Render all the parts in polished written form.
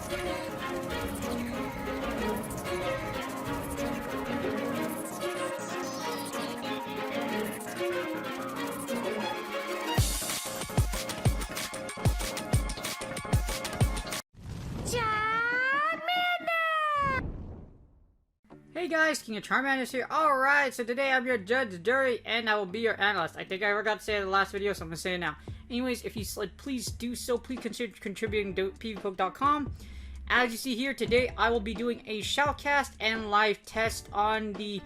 Hey guys, King of Charmanders here. Alright, so today I'm your Judge Dury, and I will be your analyst. I think I forgot to say it in the last video, so I'm going to say it now. Anyways, if you slid, please do so. Please consider contributing to pvpoke.com. As you see here, today I will be doing a shoutcast and live test on the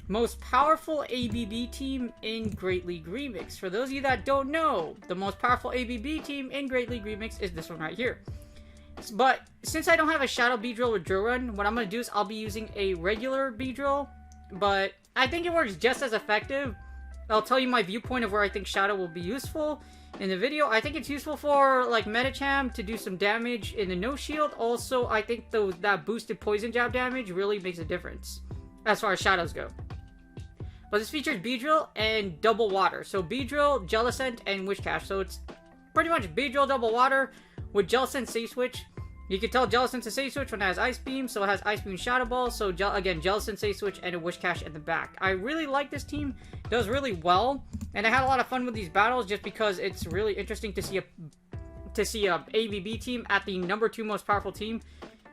most powerful ABB team in Great League Remix. For those of you that don't know, the most powerful ABB team in Great League Remix is this one right here. But since I don't have a Shadow Beedrill with Drill Run, what I'm going to do is I'll be using a regular Beedrill, but I think it works just as effective. I'll tell you my viewpoint of where I think Shadow will be useful in the video. I think it's useful for like Medicham to do some damage in the no shield. Also, I think that boosted poison jab damage really makes a difference as far as Shadows go. But this features Beedrill and Double Water. So Beedrill, Jellicent, and Wishcash. So it's pretty much Beedrill Double Water with Jellicent Safe Switch. You can tell Jellicent's a Safe Switch when it has Ice Beam, so it has Ice Beam Shadow Ball. So again, Jellicent Safe Switch and a Wishcash in the back. I really like this team. It does really well, and I had a lot of fun with these battles just because it's really interesting to see a ABB team at the #2 most powerful team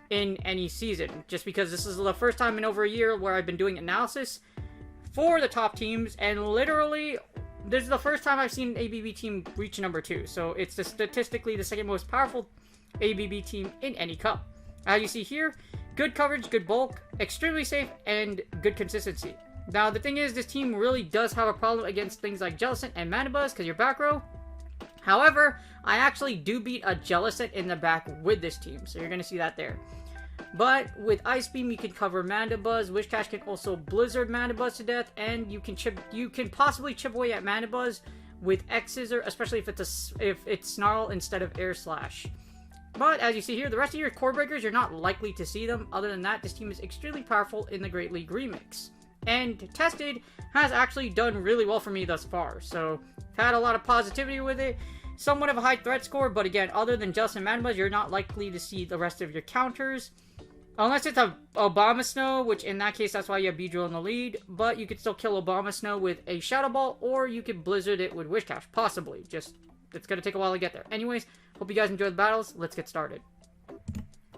in any season. Just because this is the first time in over a year where I've been doing analysis for the top teams, and literally this is the first time I've seen an ABB team reach #2. So it's statistically the second most powerful ABB team in any cup. As you see here, good coverage, good bulk, extremely safe, and good consistency. Now the thing is, this team really does have a problem against things like Jellicent and Mandibuzz because you're back row. However, I actually do beat a Jellicent in the back with this team, so you're going to see that there. But with Ice Beam, you can cover Mandibuzz. Wishcash can also Blizzard Mandibuzz to death, and you can possibly chip away at Mandibuzz with X Scissor, especially if it's Snarl instead of Air Slash. But as you see here, the rest of your core breakers, you're not likely to see them. Other than that, this team is extremely powerful in the Great League Remix. And tested has actually done really well for me thus far. So I've had a lot of positivity with it. Somewhat of a high threat score, but again, other than Jellicent and Mandibuzz, you're not likely to see the rest of your counters. Unless it's a Obama Snow, which in that case, that's why you have Beedrill in the lead. But you could still kill Obama Snow with a Shadow Ball, or you could Blizzard it with Wishcash, possibly. Just, it's going to take a while to get there. Anyways, hope you guys enjoy the battles. Let's get started.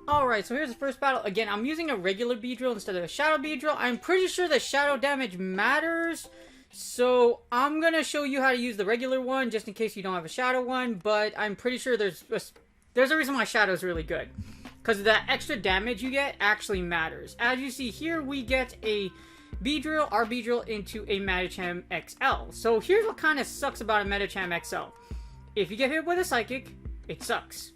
Alright, so here's the first battle. Again, I'm using a regular Beedrill instead of a Shadow Beedrill. I'm pretty sure the Shadow damage matters. So I'm going to show you how to use the regular one, just in case you don't have a Shadow one. But I'm pretty sure there's a reason why Shadow is really good. Because that extra damage you get actually matters. As you see here, we get a Beedrill, our Beedrill, into a Medicham XL. So here's what kind of sucks about a Medicham XL. If you get hit with a Psychic, it sucks.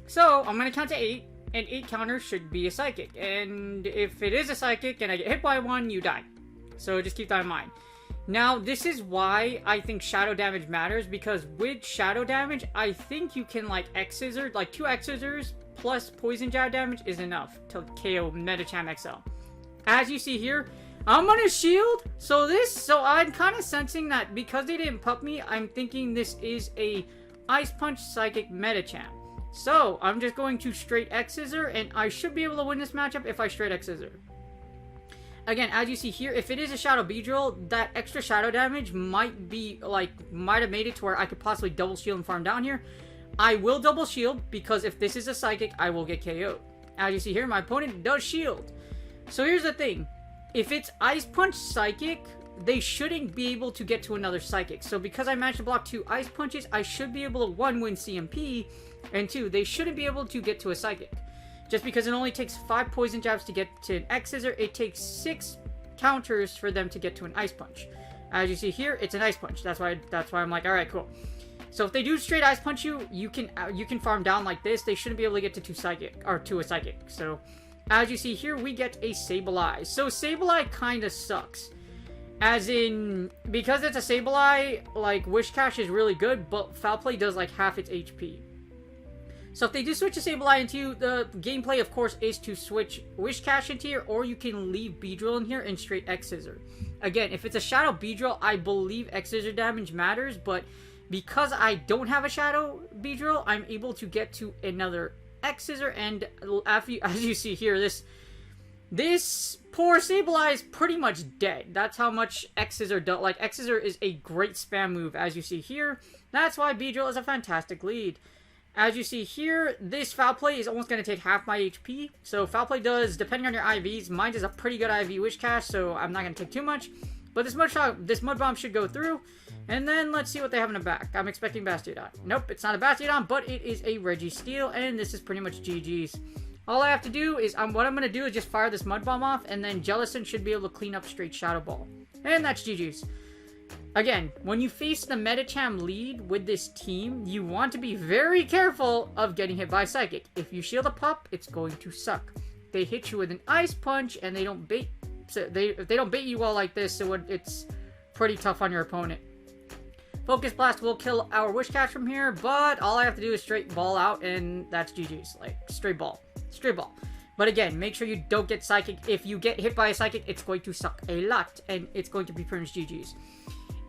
So I'm going to count to 8, and 8 counters should be a Psychic. And if it is a Psychic and I get hit by one, you die. So just keep that in mind. Now, this is why I think Shadow damage matters, because with Shadow damage, I think you can like X Scissor, like 2 X Scissors plus Poison Jab damage is enough to KO Medicham XL. As you see here, I'm on a shield, so I'm kind of sensing that because they didn't pup me, I'm thinking this is a Ice Punch Psychic Medicham. So, I'm just going to straight X Scissor, and I should be able to win this matchup if I straight X Scissor. Again, as you see here, if it is a Shadow Beedrill, that extra Shadow damage might have made it to where I could possibly double shield and farm down here. I will double shield, because if this is a Psychic, I will get KO'd. As you see here, my opponent does shield. So here's the thing. If it's Ice Punch Psychic, they shouldn't be able to get to another Psychic. So because I managed to block 2 Ice Punches, I should be able to 1, win CMP, and 2, they shouldn't be able to get to a Psychic. Just because it only takes 5 Poison Jabs to get to an X Scissor, it takes 6 counters for them to get to an Ice Punch. As you see here, it's an Ice Punch. That's why I'm like, alright, cool. So if they do straight Ice Punch you, you can farm down like this. They shouldn't be able to get to to a Psychic. So as you see here, we get a Sableye. So Sableye kind of sucks. As in, because it's a Sableye, like, Wishcash is really good, but Foul Play does like half its HP. So if they do switch a Sableye into you, the gameplay, of course, is to switch Wishcash into here, or you can leave Beedrill in here and straight X Scissor. Again, if it's a Shadow Beedrill, I believe X Scissor damage matters, but because I don't have a Shadow Beedrill, I'm able to get to another X Scissor, and as you see here, this poor Sableye is pretty much dead. That's how much X Scissor does. Like, X Scissor is a great spam move, as you see here. That's why Beedrill is a fantastic lead. As you see here, this Foul Play is almost going to take half my HP. So Foul Play does, depending on your IVs, mine is a pretty good IV Wish Cash, so I'm not going to take too much. But this Mud Bomb should go through. And then let's see what they have in the back. I'm expecting Bastiodon. Nope, it's not a Bastiodon, but it is a Registeel, and this is pretty much GG's. All I have to do is, what I'm going to do is just fire this Mud Bomb off, and then Jellicent should be able to clean up straight Shadow Ball. And that's GG's. Again, when you face the Medicham lead with this team, you want to be very careful of getting hit by Psychic. If you shield a pup, it's going to suck. They hit you with an Ice Punch, and they don't bait. So they don't bait you well like this, so it's pretty tough on your opponent. Focus Blast will kill our Wish Cash from here, but all I have to do is straight ball out, and that's GG's. Like, straight ball. Straight ball. But again, make sure you don't get Psychic. If you get hit by a Psychic, it's going to suck a lot, and it's going to be pretty much GG's.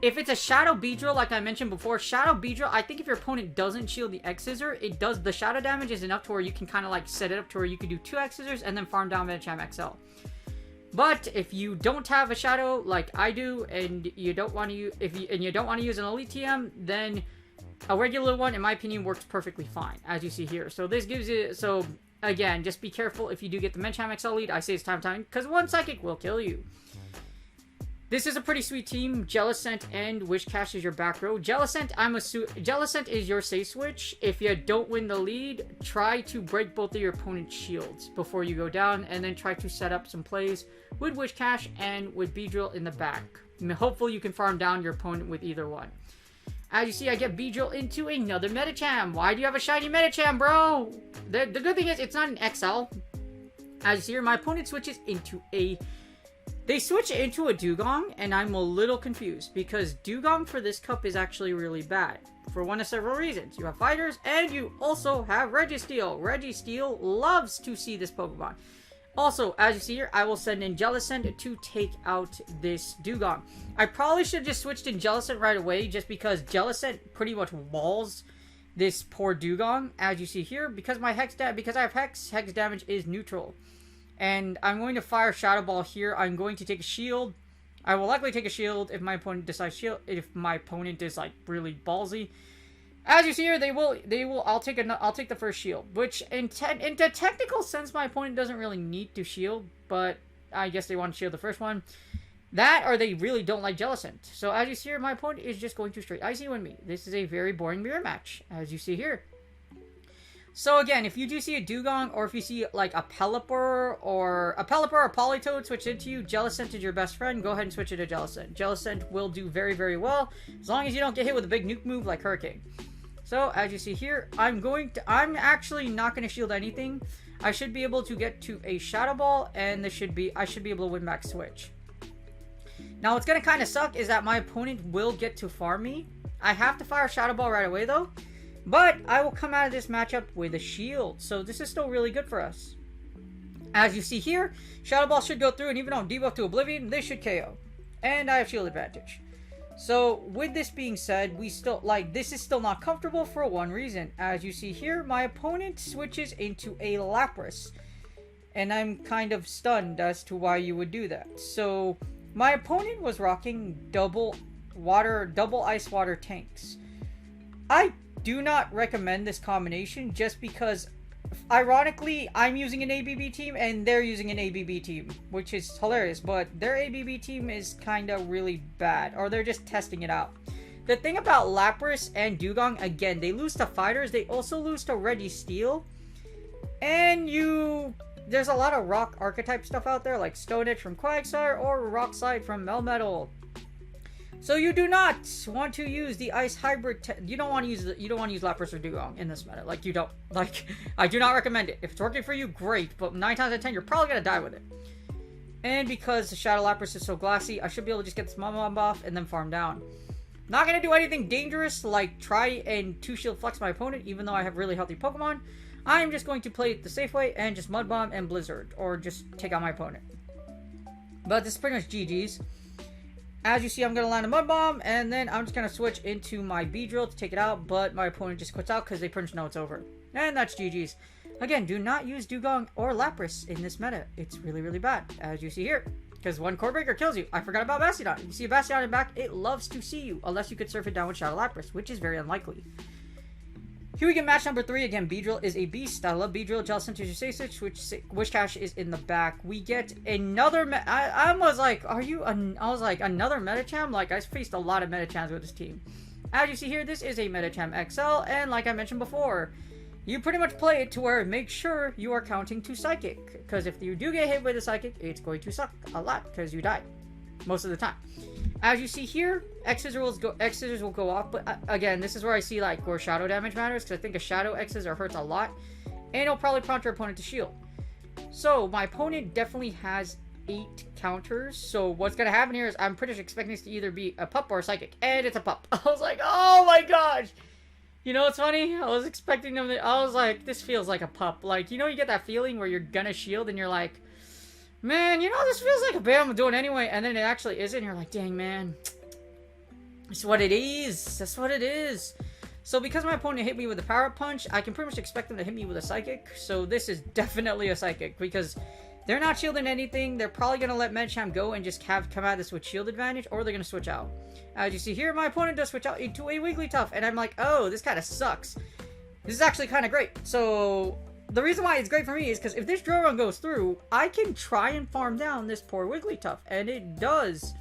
If it's a Shadow Beedrill, like I mentioned before, Shadow Beedrill, I think if your opponent doesn't shield the X Scissor, it does, the Shadow damage is enough to where you can kind of like set it up to where you can do 2 X Scissors and then farm down Medicham XL. But if you don't have a Shadow like I do, and you don't want to use, use an Elite TM, then a regular one, in my opinion, works perfectly fine, as you see here. So this gives you, so again, just be careful if you do get the Medicham XL lead. I say it's time, because one Psychic will kill you. This is a pretty sweet team. Jellicent and Wish Cash is your back row. Jellicent is your safe switch. If you don't win the lead, try to break both of your opponent's shields before you go down, and then try to set up some plays with Wish Cash and with Beedrill in the back. Hopefully you can farm down your opponent with either one. As you see, I get Beedrill into another Medicham. Why do you have a shiny Medicham, bro? The good thing is, it's not an XL. As you see here, my opponent switches into a... They switch into a Dugong, and I'm a little confused, because Dugong for this cup is actually really bad, for one of several reasons. You have fighters, and you also have Registeel. Registeel loves to see this Pokemon. Also, as you see here, I will send in Jellicent to take out this Dugong. I probably should have just switched in Jellicent right away, just because Jellicent pretty much walls this poor Dugong, as you see here, because I have Hex damage is neutral. And I'm going to fire Shadow Ball here. I'm going to take a shield. I will likely take a shield if my opponent decides shield. If my opponent is like really ballsy, as you see here, they will. I'll take the first shield. Which in the technical sense, my opponent doesn't really need to shield, but I guess they want to shield the first one. That, or they really don't like Jellicent. So as you see here, my opponent is just going to straight Icy Wind me. This is a very boring mirror match, as you see here. So again, if you do see a Dugong, or if you see like a Pelipper or Politoed switch into you, Jellicent is your best friend. Go ahead and switch it to Jellicent. Jellicent will do very, very well, as long as you don't get hit with a big nuke move like Hurricane. So as you see here, I'm actually not going to shield anything. I should be able to get to a Shadow Ball, and I should be able to win back switch. Now what's going to kind of suck is that my opponent will get to farm me. I have to fire Shadow Ball right away though. But I will come out of this matchup with a shield, so this is still really good for us. As you see here, Shadow Ball should go through, and even though I'm debuffed to Oblivion, this should KO. And I have shield advantage. So, with this being said, this is still not comfortable for one reason. As you see here, my opponent switches into a Lapras. And I'm kind of stunned as to why you would do that. So, my opponent was rocking double ice water tanks. I do not recommend this combination, just because ironically I'm using an ABB team and they're using an ABB team, which is hilarious, but their ABB team is kind of really bad, or they're just testing it out. The thing about Lapras and Dugong, again, they lose to fighters, they also lose to Registeel, and there's a lot of rock archetype stuff out there, like Stone Edge from Quagsire or Rock Slide from Melmetal. So you do not want to use the ice hybrid. You don't want to use Lapras or Dugong in this meta. Like, you don't. Like, I do not recommend it. If it's working for you, great. But 9 times out of 10, you're probably gonna die with it. And because the Shadow Lapras is so glassy, I should be able to just get this Mom off and then farm down. Not gonna do anything dangerous like try and 2-shield flex my opponent, even though I have really healthy Pokemon. I'm just going to play it the safe way and just Mud Bomb and Blizzard, or just take out my opponent. But this is pretty much GG's. As you see, I'm going to land a Mud Bomb, and then I'm just going to switch into my Beedrill to take it out, but my opponent just quits out because they pretty much know it's over. And that's GG's. Again, do not use Dugong or Lapras in this meta. It's really, really bad, as you see here. Because one Core Breaker kills you. I forgot about Bastiodon. You see a Bastiodon in back, it loves to see you. Unless you could surf it down with Shadow Lapras, which is very unlikely. Here we get match number 3. Again, Beedrill is a beast. I love Beedrill. Jellicent to Sasich, which Wishcash is in the back. We get another I was like, I was like, another Metacham? Like, I faced a lot of Metachams with this team. As you see here, this is a Metacham XL, and like I mentioned before, you pretty much play it to where make sure you are counting to Psychic. Because if you do get hit with a Psychic, it's going to suck a lot because you die most of the time. As you see here, X scissors will go off, but again, this is where I see like where shadow damage matters, because I think a shadow X scissor hurts a lot, and it'll probably prompt your opponent to shield. So my opponent definitely has 8 counters, so what's gonna happen here is I'm pretty much expecting this to either be a pup or a Psychic, and it's a pup. I was like, oh my gosh! You know what's funny? I was expecting them to, I was like, this feels like a pup. Like, you know, you get that feeling where you're gonna shield and you're like, man, you know, this feels like a bam I'm doing anyway, and then it actually isn't. You're like, dang, man. That's what it is. That's what it is. So because my opponent hit me with a Power Punch, I can pretty much expect them to hit me with a Psychic. So this is definitely a Psychic, because they're not shielding anything. They're probably going to let Medicham go and just come at this with shield advantage, or they're going to switch out. As you see here, my opponent does switch out into a Wigglytuff, and I'm like, oh, this kind of sucks. This is actually kind of great. So the reason why it's great for me is because if this drill run goes through, I can try and farm down this poor Wigglytuff, and it does.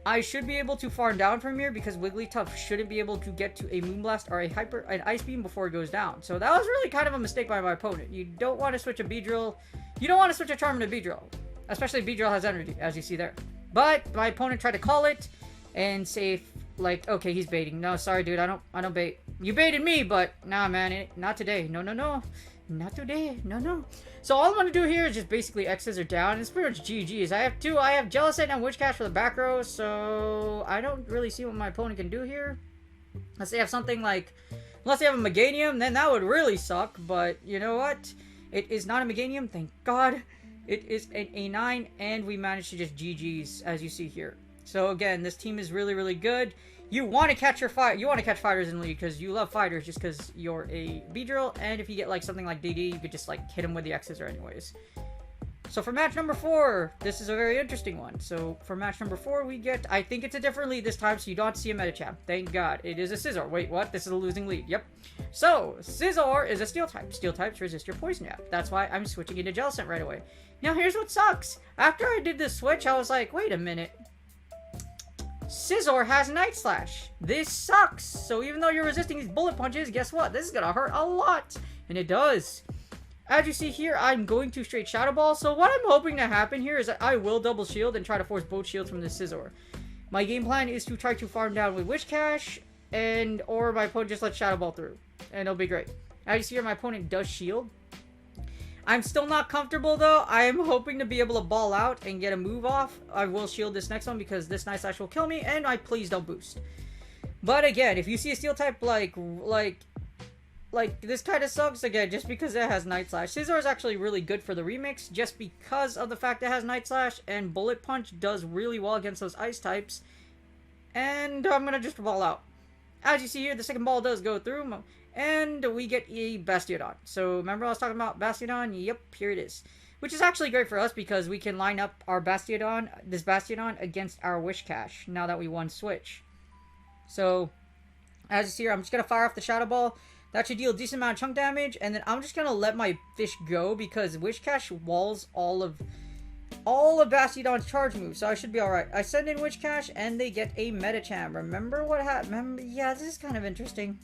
I should be able to farm down from here because Wigglytuff shouldn't be able to get to a Moonblast or an Ice Beam before it goes down. So that was really kind of a mistake by my opponent. You don't want to switch a Beedrill. You don't want to switch a Charmander to Beedrill, especially Beedrill has energy, as you see there. But my opponent tried to call it and say, like, okay, he's baiting. No, sorry, dude, I don't bait. You baited me, but nah, man, not today. No, no, no. Not today. No, no. So all I'm going to do here is just basically X scissor down. It's pretty much GG's. I have 2. I have Jellicent and Witchcash for the back row, so I don't really see what my opponent can do here. Unless they have something like, unless they have a Meganium, then that would really suck. But you know what? It is not a Meganium, thank God. It is an A9, and we managed to just GG's, as you see here. So again, this team is really, really good. You want to catch fighters in league because you love fighters just because you're a Beedrill, and if you get like something like DD, you could just like hit him with the X scissor anyways. So for match number 4, this is a very interesting one. So for match number 4, we get, I think it's a different lead this time, so you don't see a Medicham. Thank God. It is a Scizor. Wait, what? This is a losing lead. Yep. So Scizor is a Steel type. Steel types resist your Poison Jab. That's why I'm switching into Jellicent right away. Now here's what sucks. After I did this switch, I was like, wait a minute. Scizor has Night Slash. This sucks. So even though you're resisting these bullet punches, guess what? This is gonna hurt a lot. And it does. As you see here, I'm going to straight Shadow Ball. So what I'm hoping to happen here is that I will double shield and try to force both shields from this Scizor. My game plan is to try to farm down with Witchcash, or my opponent just lets Shadow Ball through. And it'll be great. As you see here, my opponent does shield. I'm still not comfortable though. I am hoping to be able to ball out and get a move off. I will shield this next one because this Night Slash will kill me, and I please don't boost. But again, if you see a Steel type like this kind of sucks again just because it has Night Slash. Scizor is actually really good for the remix just because of the fact it has Night Slash, and Bullet Punch does really well against those ice types. And I'm gonna just ball out. As you see here, the second ball does go through. And we get a Bastiodon. So remember I was talking about Bastiodon? Yep, here it is. Which is actually great for us because we can line up our this Bastiodon against our Wishcash now that we won switch. So as you see here, I'm just going to fire off the Shadow Ball. That should deal a decent amount of chunk damage. And then I'm just going to let my fish go because Wishcash walls all of Bastiodon's charge moves, so I should be alright. I send in Wishcash and they get a Medicham. Remember what happened? Yeah, this is kind of interesting.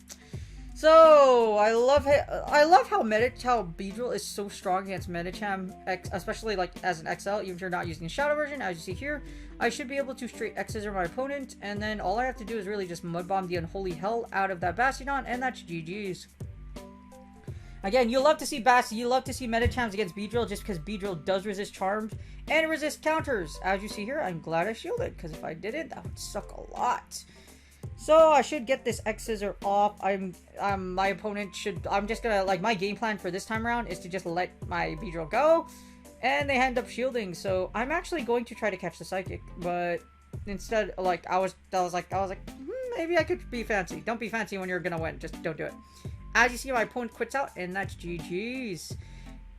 So I love how Beedrill is so strong against Medicham, especially like as an XL, even if you're not using the Shadow version. As you see here, I should be able to straight X scissor my opponent, and then all I have to do is really just Mud Bomb the unholy hell out of that Bastiodon, and that's GG's. Again, you love to see Medichams against Beedrill just because Beedrill does resist charms and resist counters. As you see here, I'm glad I shielded because if I didn't, that would suck a lot. So I should get this X scissor off. My opponent should. I'm just gonna my game plan for this time around is to just let my Beedrill go, and they end up shielding. So I'm actually going to try to catch the Psychic, but instead, I was like, maybe I could be fancy. Don't be fancy when you're gonna win. Just don't do it. As you see, my opponent quits out, and that's GG's.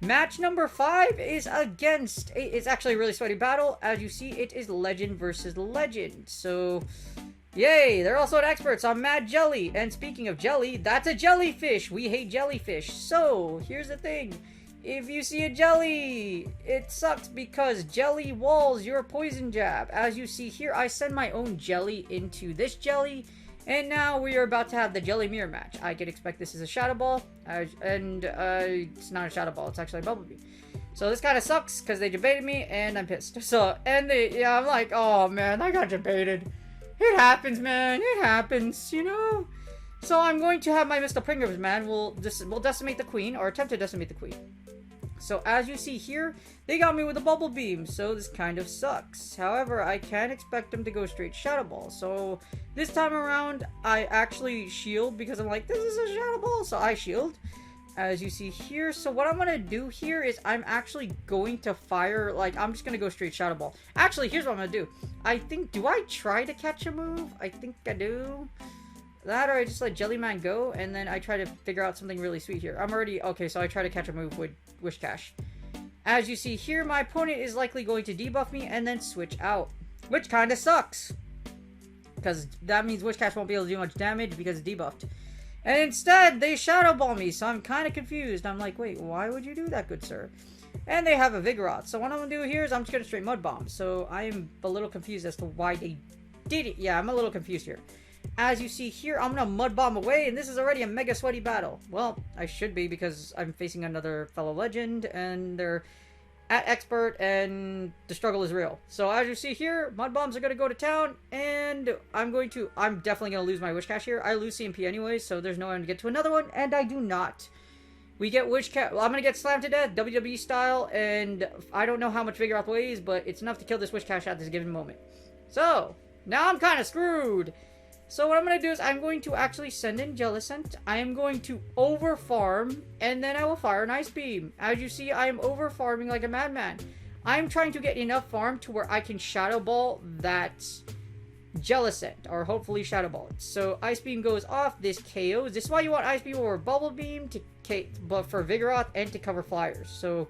Match number 5 is against... It's actually a really sweaty battle. As you see, it is Legend versus Legend. So, yay! They're also experts on Mad Jelly. And speaking of jelly, that's a jellyfish. We hate jellyfish. So, here's the thing. If you see a jelly, it sucks because jelly walls your poison jab. As you see here, I send my own jelly into this jelly. And now we are about to have the jelly mirror match. I can expect this is a shadow ball. It's not a shadow ball. It's actually a bubble beam. So this kind of sucks because they debated me and I'm pissed. So, yeah, I'm like, oh man, I got debated. It happens, man. It happens, you know? So I'm going to have my Mr. Pringles, man. We'll decimate the queen, or attempt to decimate the queen. So as you see here, they got me with a bubble beam, so this kind of sucks. However, I can't expect them to go straight shadow ball. So this time around, I actually shield because I'm like, this is a shadow ball, so I shield. As you see here, so what I'm gonna do here is I'm actually going to fire, like, I'm just gonna go straight shadow ball. Actually, here's what I'm gonna do. I think, do I try to catch a move? I think I do. That, or I just let Jellyman go, and then I try to figure out something really sweet here. I'm already, okay, so I try to catch a move with Wish Cash. As you see here, my opponent is likely going to debuff me and then switch out, which kind of sucks. Because that means Wish Cash won't be able to do much damage because it's debuffed. And instead, they Shadow Ball me, so I'm kind of confused. I'm like, wait, why would you do that, good sir? And they have a Vigoroth, so what I'm going to do here is I'm just going to straight Mud Bomb. So I am a little confused as to why they did it. Yeah, I'm a little confused here. As you see here, I'm going to Mud Bomb away, and this is already a mega sweaty battle. Well, I should be, because I'm facing another fellow legend, and they're at expert, and the struggle is real. So as you see here, Mud Bombs are going to go to town, and I'm definitely going to lose my Wish Cash here. I lose CMP anyway, so there's no way to get to another one, and I do not. We get Wish Cash. Well, I'm going to get slammed to death, WWE style, and I don't know how much Vigoroth weighs, but it's enough to kill this Wish Cash at this given moment. So, now I'm kind of screwed. So what I'm going to do is I'm going to actually send in Jellicent. I am going to over-farm, and then I will fire an Ice Beam. As you see, I am over-farming like a madman. I'm trying to get enough farm to where I can Shadow Ball that Jellicent, or hopefully Shadow Ball it. So Ice Beam goes off, this KOs. This is why you want Ice Beam or Bubble Beam but for Vigoroth and to cover flyers. So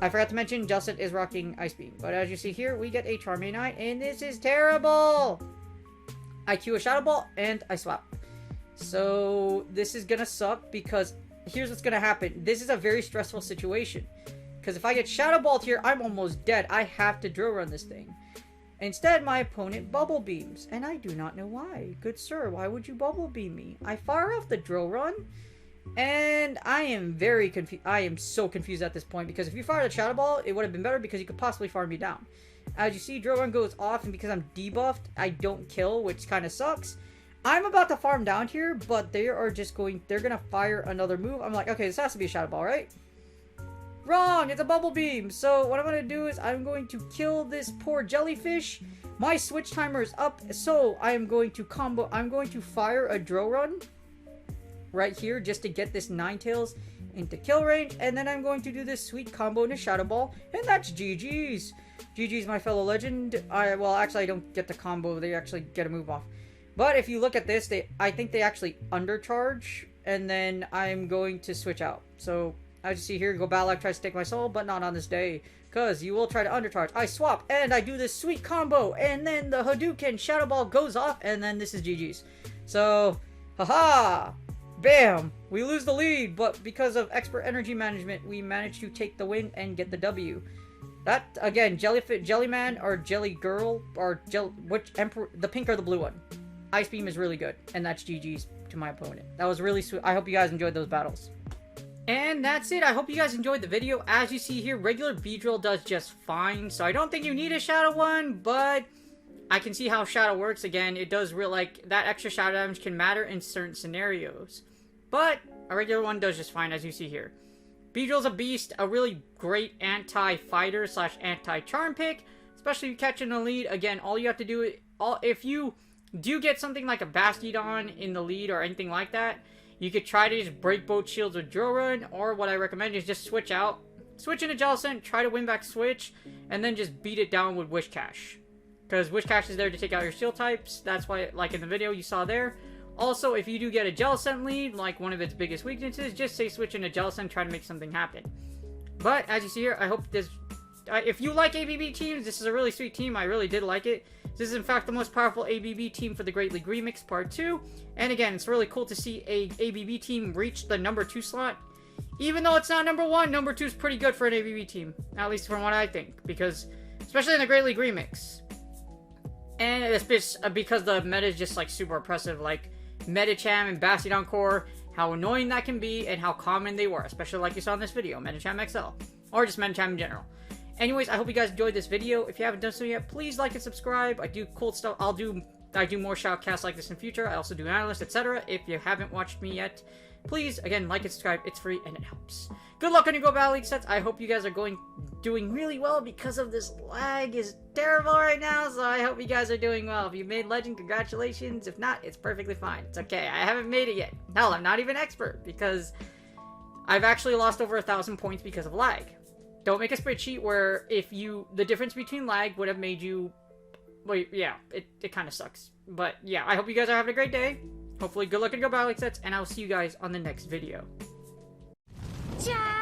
I forgot to mention, Jellicent is rocking Ice Beam. But as you see here, we get a Charmanite, and this is terrible! I Q a Shadow Ball, and I swap. So, this is gonna suck, because here's what's gonna happen. This is a very stressful situation. Because if I get Shadow Balled here, I'm almost dead. I have to drill run this thing. Instead, my opponent Bubble Beams, and I do not know why. Good sir, why would you Bubble Beam me? I fire off the drill run, and I am very confused. I am so confused at this point, because if you fired a Shadow Ball, it would have been better, because you could possibly farm me down. As you see, drill run goes off, and because I'm debuffed, I don't kill, which kind of sucks. I'm about to farm down here, but they are just going, they're going to fire another move. I'm like, okay, this has to be a Shadow Ball, right? Wrong, it's a Bubble Beam. So what I'm going to do is I'm going to kill this poor jellyfish. My switch timer is up, so I am going to I'm going to fire a drill run right here just to get this Ninetales into kill range, and then I'm going to do this sweet combo in a Shadow Ball, and that's GG's. GG's, my fellow legend. Well, actually, I don't get the combo. They actually get a move off. But if you look at this, I think they actually undercharge, and then I'm going to switch out. So, as you see here, go Balak tries to take my soul, but not on this day, because you will try to undercharge. I swap, and I do this sweet combo, and then the Hadouken Shadow Ball goes off, and then this is GG's. So, haha! Bam! We lose the lead, but because of expert energy management, we managed to take the win and get the W. That, again, Jellyman or Jelly Girl, or which Emperor, the pink or the blue one. Ice Beam is really good, and that's GG's to my opponent. That was really sweet. I hope you guys enjoyed those battles. And that's it. I hope you guys enjoyed the video. As you see here, regular B-Drill does just fine, so I don't think you need a Shadow one, but I can see how Shadow works. Again, it does that extra Shadow damage can matter in certain scenarios. But a regular one does just fine, as you see here. B-Drill's a beast, a really great anti-fighter / anti-charm pick, especially if you catch in the lead. Again, all you have to do, if you do get something like a Bastiodon in the lead or anything like that, you could try to just break both shields with Drill Run, or what I recommend is just switch out. Switch into Jellicent, try to win back switch, and then just beat it down with Wish Cash. Because Wish Cash is there to take out your shield types. That's why, like in the video you saw there. Also, if you do get a gel scent lead, like one of its biggest weaknesses, just say switch in a gel scent, try to make something happen. But, as you see here, I hope this... if you like ABB teams, this is a really sweet team. I really did like it. This is, in fact, the most powerful ABB team for the Great League Remix Part 2. And again, it's really cool to see a ABB team reach the number 2 slot. Even though it's not number 1, number 2 is pretty good for an ABB team. At least from what I think. Because, especially in the Great League Remix. And it's because the meta is just, like, super oppressive. Like, Medicham and Bastiodon Core, how annoying that can be, and how common they were. Especially like you saw in this video, Medicham XL. Or just Medicham in general. Anyways, I hope you guys enjoyed this video. If you haven't done so yet, please like and subscribe. I do cool stuff. I do more shoutcasts like this in future. I also do analysts, etc. If you haven't watched me yet, please, again, like and subscribe. It's free and it helps. Good luck on your Go Battle League sets. I hope you guys are doing really well because of this lag is terrible right now. So I hope you guys are doing well. If you made Legend, congratulations. If not, it's perfectly fine. It's okay. I haven't made it yet. Hell, I'm not even expert because I've actually lost over 1,000 points because of lag. Don't make a spreadsheet where the difference between lag would have made you, well, yeah, it kind of sucks. But yeah, I hope you guys are having a great day. Hopefully good luck in your Battle League sets, and I'll see you guys on the next video. Ciao!